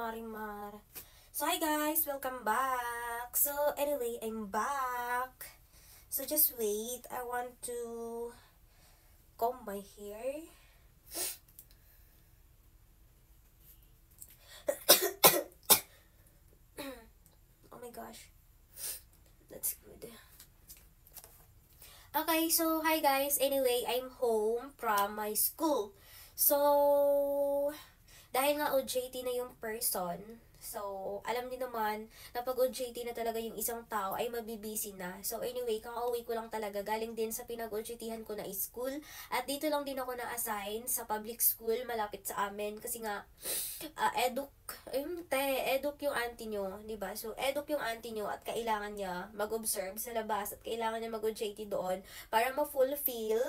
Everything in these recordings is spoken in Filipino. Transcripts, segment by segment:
Marimar. So hi guys, welcome back. So anyway, I'm back. So just wait, I want to comb my hair. Oh my gosh, that's good. Okay, so hi guys. Anyway, I'm home from my school. So dahil nga OJT na yung person, so alam niyo naman na pag OJT na talaga yung isang tao ay mabibisi na. So anyway, kakauwi ko lang talaga, galing din sa pinag-OJThan ko na school. At dito lang din ako na-assign sa public school malapit sa amin kasi nga eduk yung auntie nyo, di ba? So eduk yung auntie nyo at kailangan niya mag-observe sa labas at kailangan niya mag-OJT doon para ma-fulfill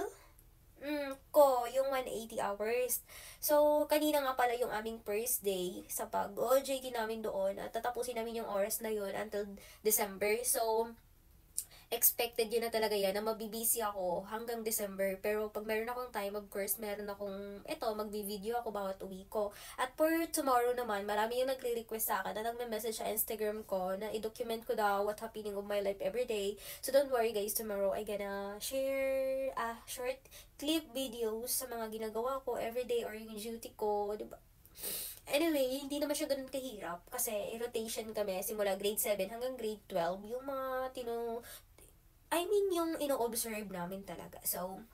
ko yung 180 hours. So, kanina nga pala yung aming first day sa pag-OJT namin doon at tatapusin namin yung oras na yun until December. So, expected yun na talaga yan na mabibisi ako hanggang December. Pero pag meron akong time, of course, meron akong, magbi-video ako bawat uwi ko. At for tomorrow naman, marami yung nagre-request sa akin na nagme-message sa Instagram ko na i-document ko daw what happening of my life every day. So don't worry guys, tomorrow I gonna share short clip videos sa mga ginagawa ko everyday or yung duty ko, diba? Anyway, hindi naman siya ganun kahirap kasi rotation kami simula grade 7 hanggang grade 12. Yung mga yung ino-observe namin talaga. So,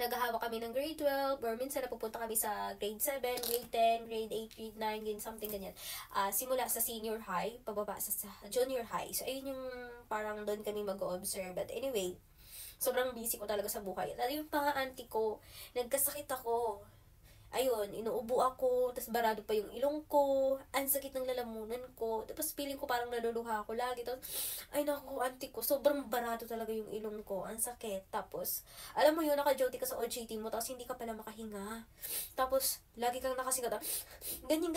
naghahawak kami ng grade 12 or minsan napupunta kami sa grade 7, grade 10, grade 8, grade 9, ganyan, something ganyan. Simula sa senior high, pababa sa junior high. So, ayun yung parang doon kami mag-observe. But anyway, sobrang busy ko talaga sa buhay. At yung mga auntie ko, nagkasakit ako. Ayun, inuubo ako, tapos barado pa yung ilong ko, ang sakit ng lalamunan ko, tapos feeling ko parang naluluha ako lagi, tapos, ay naku, auntie ko, sobrang barado talaga yung ilong ko, ang sakit, tapos, alam mo yun, naka-duty ka sa OJT mo, tapos hindi ka pala makahinga, tapos, lagi kang nakasigat, ganyan,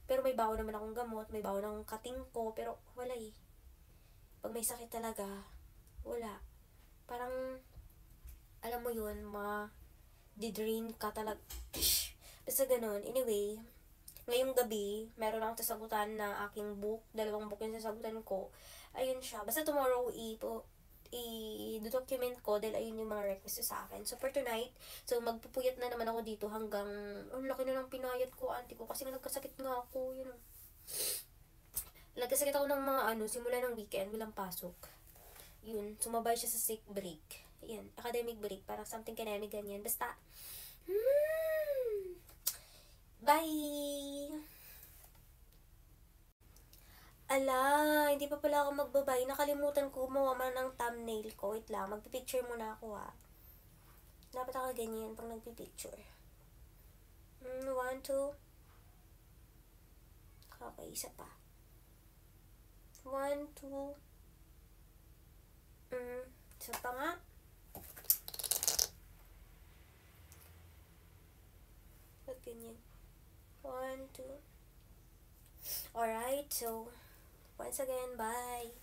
pero may baon naman akong gamot, may baon akong kating ko, pero wala eh, pag may sakit talaga, wala, parang, alam mo yun, di-drain ka talaga. Basta ganun. Anyway, ngayong gabi, meron akong sasagutan na aking book. 2 book yung sasagutan ko. Ayun siya. Basta tomorrow, i-document ko dahil ayun yung mga request sa akin. So, for tonight, so magpupuyat na naman ako dito hanggang, laki na ng pinayat ko, auntie ko. Kasi nagkasakit nga ako, yun. Nagkasakit ako ng simula ng weekend, walang pasok. Yun, sumabay siya sa sick break. Yan, academic break, parang something academic ganyan. Basta, bye! Ala, hindi pa pala ako magbabay. Nakalimutan ko gumawa man ng thumbnail ko. Wait lang, magpipicture muna ako Dapat ako ganyan pag nagpipicture. 1, 2. Okay, isa pa. 1, 2. Isa pa nga. Ganyan. 1, 2. Alright, so, once again, bye!